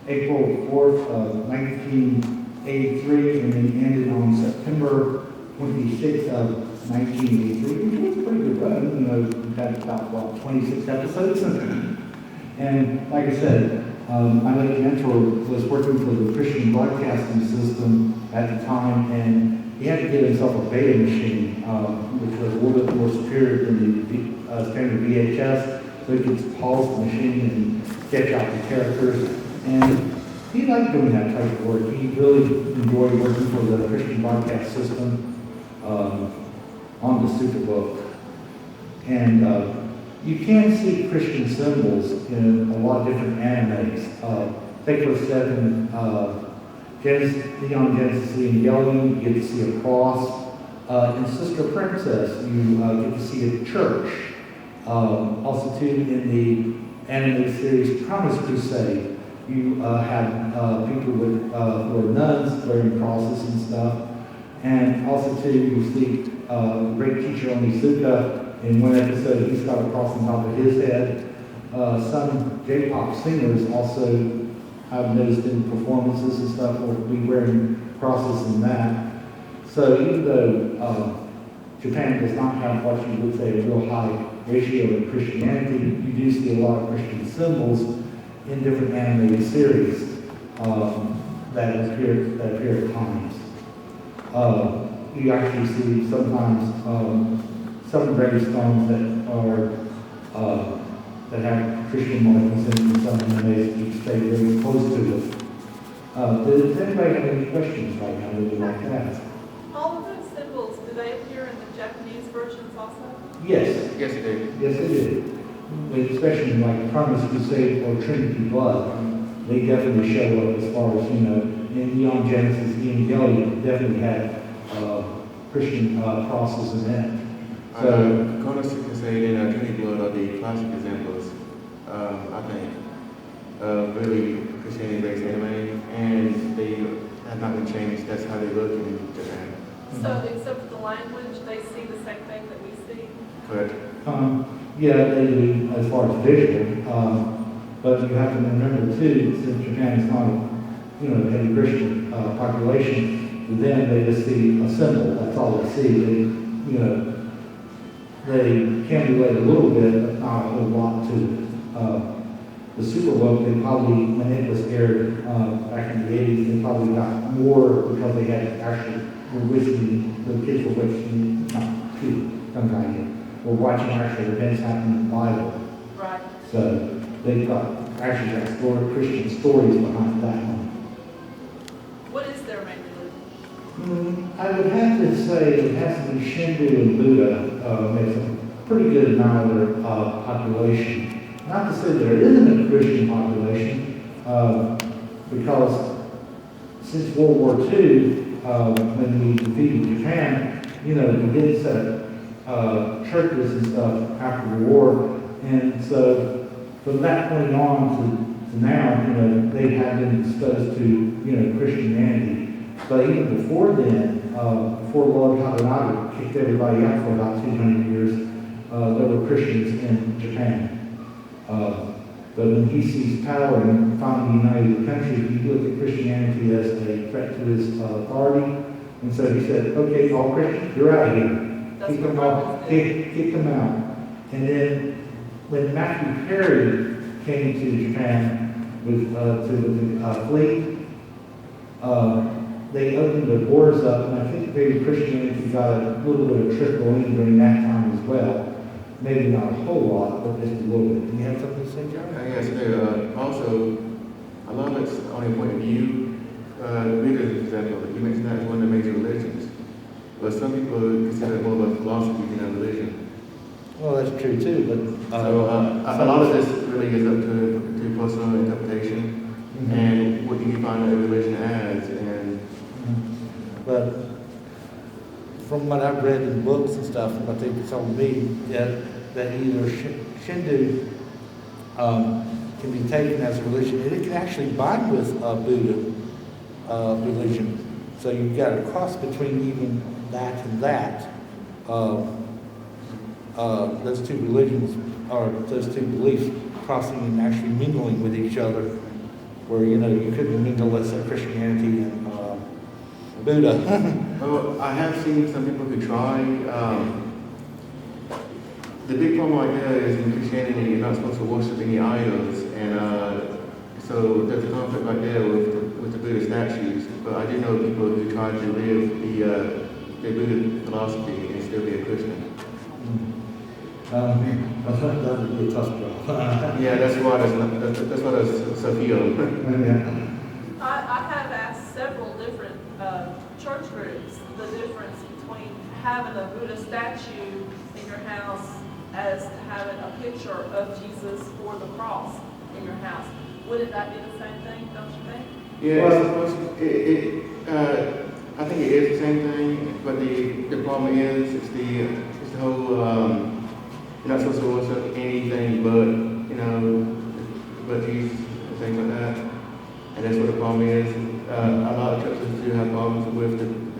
April 4th, 1983, and then ended on September 26th of 1983, which was a pretty good run. You know, we had about, 26 episodes. And like I said, my late mentor was working for the Christian broadcasting system at the time, and he had to get himself a beta machine, which was a little bit more superior than the standard VHS, so he could pause the machine and sketch out the characters. And he liked doing that type of work. He really enjoyed working for the Christian broadcast system on the Superbook. And you can see Christian symbols in a lot of different animes. Take for a second, Neon Genesis Evangelion, you get to see a cross. In Sister Princess, you get to see a church. Also, too, in the anime series Promise Crusade, you have people with who are nuns wearing crosses and stuff. And also, too, you see great teacher Onizuka. In one episode, he's got a cross on top of his head. Some J-pop singers also I've noticed in performances and stuff will be wearing crosses in that. So even though Japan does not have what you would say a real high ratio of Christianity, you do see a lot of Christian symbols in different animated series that appear at times. You actually see sometimes some gravestones that are that have Christian markings in some animes that you stay very close to it. Does anybody have any questions right now that would like to ask? All of those symbols, do they appear in the Japanese versions also? Yes. Yes, it did. Yes, it did. But especially in like Promise Crusade or Trinity Blood, they definitely show up as far as, you know, in Neon Genesis Evangelion definitely had Christian crosses in it. So, Promise Crusade and Trinity Blood are the classic examples, I think, of really Christianity-based anime, and they have not been changed. That's how they look in Japan. So, except for the language, they see the same thing that we see? Correct. yeah, they do as far as visual, but you have to remember too, since Japan is not a heavy Christian population, to them they just see a symbol. That's all they see. They can relate a little bit, but not a whole lot to it. The Superbook, they probably, when it was aired back in the 80s, they probably got more because they had actually were witnessing, the kids were witnessing, not too young guy yet, were watching actual events happen in the Bible. Right. So they've got actually got Christian stories behind that one. What is their main religion? I would have to say it has to be Shindu and Buddha makes a pretty good amount of their population. Not to say there isn't a Christian population, because since World War II, when we defeated Japan, we did set churches and stuff after the war, and so from that point on to now, they have been exposed to Christianity. But even before then, before Lord Habanada kicked everybody out for about 200 years, there were Christians in Japan. But when he seized power and finally united the country, he looked at Christianity as a threat to his authority. And so he said, okay, all Christians, you're out of here. Kick them out. Kick them out. And then when Matthew Perry came to Japan with to the fleet, they opened the borders up, and I think maybe Christianity got a little bit of trickle in during that time as well. Maybe not a whole lot, but just a little bit. Do you have something to say, John? Yes, also, a lot of it's on your point of view. Buddhism, for example, you mentioned that as one of the major religions, but some people consider it more of a philosophy than a religion. Well, that's true too, but a lot of this really is up to personal interpretation and what you define a religion as. But from what I've read in books and stuff, and what they've told me, that either Shindu can be taken as a religion, and it can actually bind with Buddha religion. So you've got a cross between even that and that. Those two religions, or those two beliefs, crossing and actually mingling with each other. where, you couldn't mingle, let's say, Christianity and Buddha. Well, I have seen some people who try. The big problem right there is in Christianity, you're not supposed to worship any idols, and so there's a conflict right there with the Buddha statues. But I do know people who try to live the Buddha philosophy and still be a Christian. I think that would be a tough job. Yeah, that's why that's so few of them. Yeah. I have asked several different church groups the difference between having a Buddha statue in your house as having a picture of Jesus or the cross in your house. Wouldn't that be the same thing, don't you think? Yeah, I think it is the same thing, but the problem is it's the whole you're not supposed to worship anything but Jesus and things like that, and that's what the problem is. A lot of churches do have problems with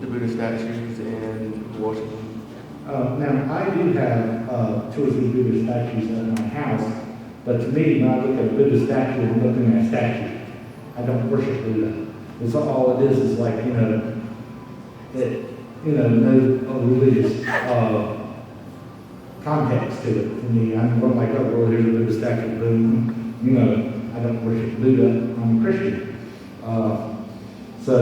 the Buddha statues and worshiping. Now, I do have 2 or 3 Buddha statues in my house, but to me, when I look at a Buddha statue, I'm looking at a statue. I don't worship Buddha. It's all it is like, no religious context to it. To me, I'm more like, oh, well, here's a Buddha statue, boom. I don't worship Buddha. I'm a Christian. So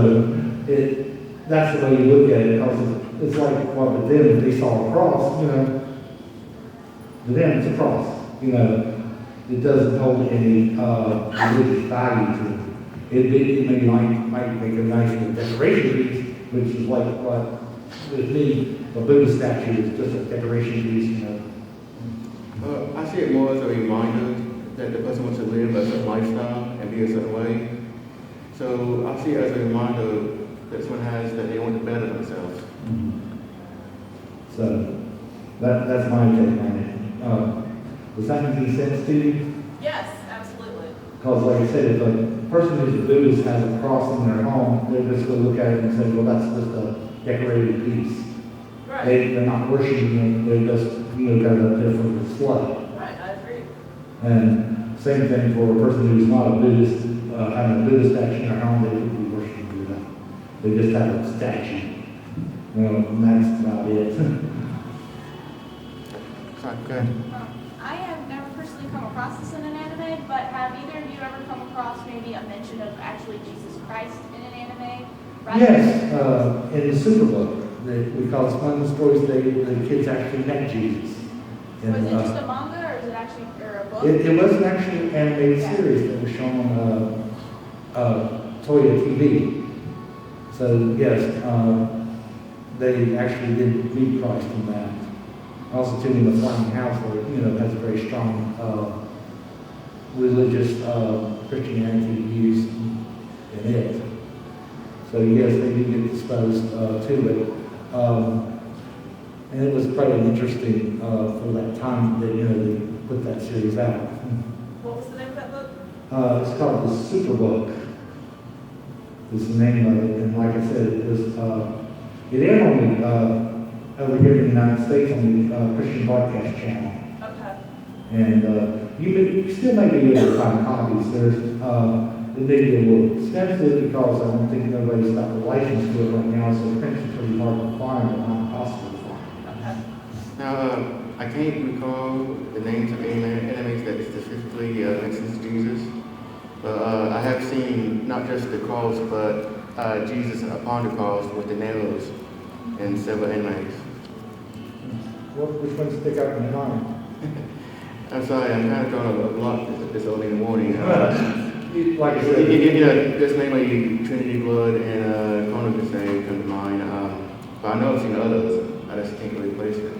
that's the way you look at it, because it's like, well, but then if they saw a cross, to them it's a cross. It doesn't hold any religious value to it. It maybe might make a nice decoration piece, which is like what, with me, a Buddha statue is just a decoration piece, I see it more as a reminder that the person wants to live a certain lifestyle and be a certain way. So I see it as a reminder that someone has that they want to better themselves. So that's my take on it. Does that make any sense to you? Yes, absolutely. Because like I said, if a person who's a Buddhist has a cross in their home, they're just going to look at it and say, well, that's just a decorated piece. Right. They're not worshiping it, they're just, got it up there for display. Right, I agree. And same thing for a person who's not a Buddhist, having a Buddha statue in their home, they wouldn't be worshiping Buddha. They just have a statue. And that's about it. Sorry, go ahead. I have never personally come across this in an anime, but have either of you ever come across maybe a mention of actually Jesus Christ in an anime? Yes, in the Superbook, because one of the stories, the kids actually met Jesus. Was it just a manga, or is it actually a book? It wasn't actually an animated series that was shown on Toya TV. So yes, they actually did meet Christ in that. Also, too, in the Flying House, where has a very strong religious Christianity views in it. So yes, they did get exposed to it, and it was quite interesting for that time that they put that series out. What was the name of that book? It's called The Superbook. Is the name of it, and like I said, it aired on over here in the United States on the Christian Broadcast Channel. Okay. And you still may be able to find copies. There's it may be a little expensive because I don't think nobody's got the license to it right now, so print's pretty hard to find, but not impossible to find. Okay. Now, I can't recall the names of any animes that specifically mentions Jesus, but I have seen not just the cross, but Jesus upon the cross with the nails in several animes. Which ones stick out in your mind? I'm sorry, I'm kind of drawing a block this early in the morning. Like I said, Just mainly Trinity Blood and Chrono Crusade come to mind. But I know I've seen others. I just can't really place them.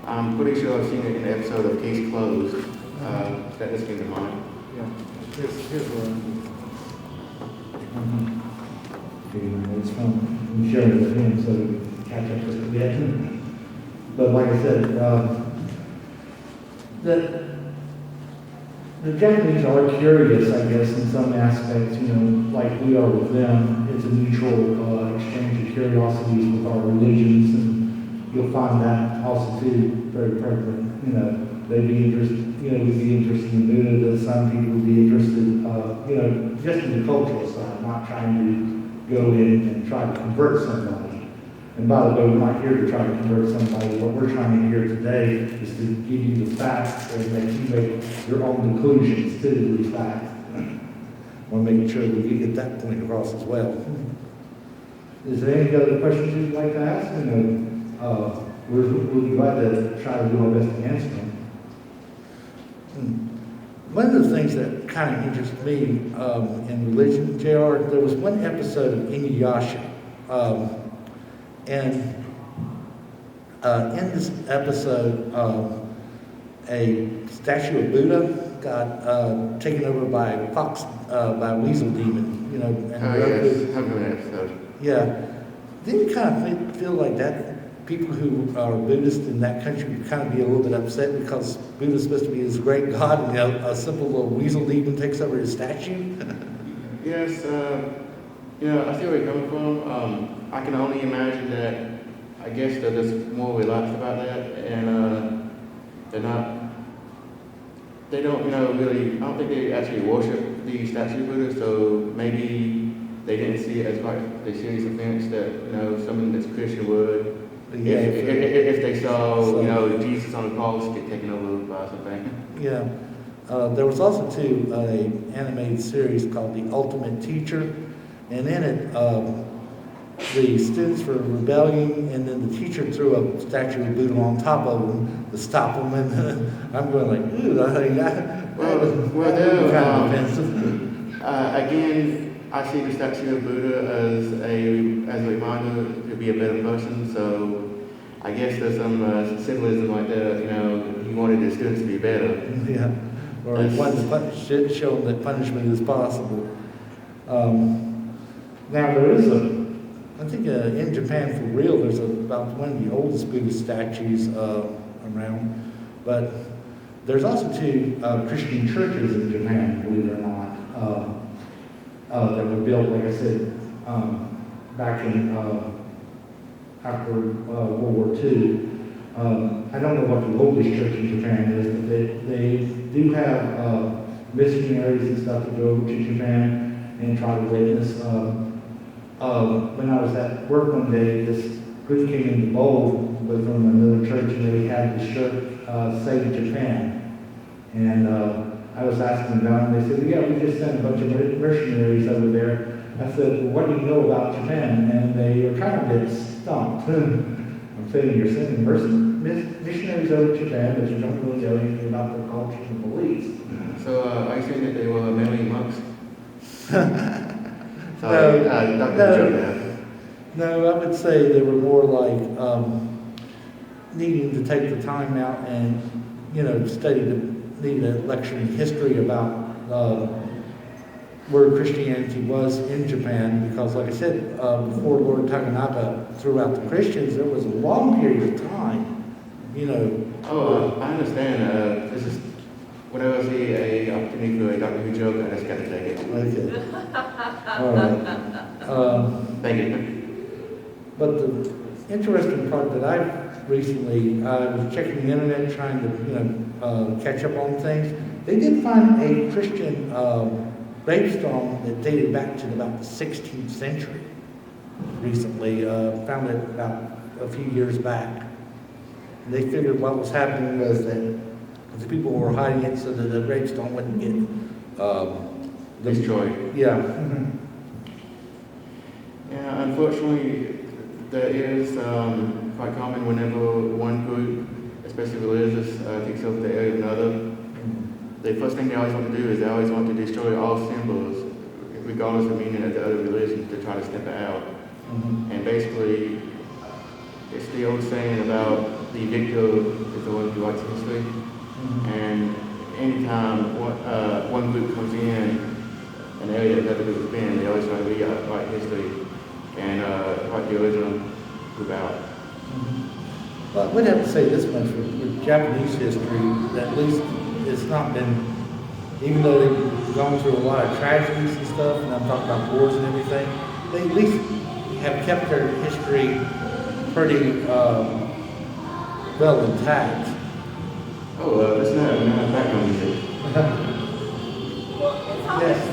I'm pretty sure I've seen it in the episode of Case Closed. That just came to mind. yeah, here's one. It's from sharing with him, so we can catch up just a bit. But like I said, the Japanese are curious, I guess, in some aspects, like we are with them. It's a mutual exchange of curiosities with our religions, and you'll find that also too very prevalent, they'd be interested, would be interested in Buddha. Some people would be interested, just in the cultural side, not trying to go in and try to convert somebody. And by the way, we're not here to try to convert somebody. What we're trying to hear today is to give you the facts and that you make your own conclusions to these facts. I want to make sure that we get that point across as well. Is there any other questions you'd like to ask? We'll be glad to try to do our best to answer them. One of the things that kind of interests me in religion, JR, there was one episode of Inuyasha. And in this episode, a statue of Buddha got taken over by a weasel demon, and yes, I've heard that episode. yeah. Didn't you kind of feel like that people who are Buddhist in that country would kind of be a little bit upset because Buddha's supposed to be this great God, and a simple little weasel demon takes over his statue? Yes, I see where you're coming from. I can only imagine that, I guess they're just more relaxed about that, and they don't, really, I don't think they actually worship the statue of Buddha, so maybe they didn't see it as quite a serious offense that, someone that's Christian would. Yeah, if they saw, Jesus on the cross get taken over by something. Yeah. There was also, too, an animated series called The Ultimate Teacher, and in it, the students were rebelling, and then the teacher threw a statue of Buddha on top of them to stop them, and I'm going like, ooh, kind of offensive. Again, I see the statue of Buddha as a reminder to be a better person, so I guess there's some symbolism like that, he wanted the students to be better. Yeah, or he wanted to show them that punishment is possible. Now there is I think in Japan for real, there's about one of the oldest Buddhist statues around, but there's also two Christian churches in Japan, believe it or not, that were built, like I said, back in after World War II. I don't know what the oldest church in Japan is, but they do have missionaries and stuff that go over to Japan and try to witness. When I was at work one day, this group came in the bowl from another church, and they had the shirt Save Japan. And I was asking them, and they said, yeah, we just sent a bunch of missionaries over there. I said, well, what do you know about Japan? And they were kind of a bit stumped. I'm saying, you're sending missionaries over to Japan, but you don't really know anything about their culture and beliefs. So are you saying that they were mainly monks? No, I would say they were more like needing to take the time out and, study need a lecture in history about where Christianity was in Japan, because like I said, before Lord Takanaka threw out the Christians, there was a long period of time, Oh, I understand. This is whenever I see a opportunity for a Doctor Who joke, I just got to take it. Okay. All right. Thank you. But the interesting part that I've recently, I was checking the internet trying to, catch up on things. They did find a Christian gravestone that dated back to about the 16th century recently. Found it about a few years back. And they figured what was happening was that the people were hiding it so that the gravestone wouldn't get destroyed. Yeah. Yeah, unfortunately, that is quite common whenever one group, especially religious, takes over the area of another. The first thing they always want to do is they always want to destroy all symbols, regardless of meaning of the other religions, to try to stamp it out. And basically, it's the old saying about the victor is the one who writes history. And anytime one group comes in an area that another group has been, they always try to rewrite history and write the original group out. Well, I would have to say this much with Japanese history, that at least it's not been, even though they've gone through a lot of tragedies and stuff, and I'm talking about wars and everything, they at least have kept their history pretty well intact. Oh, that's not background music. Well, it's always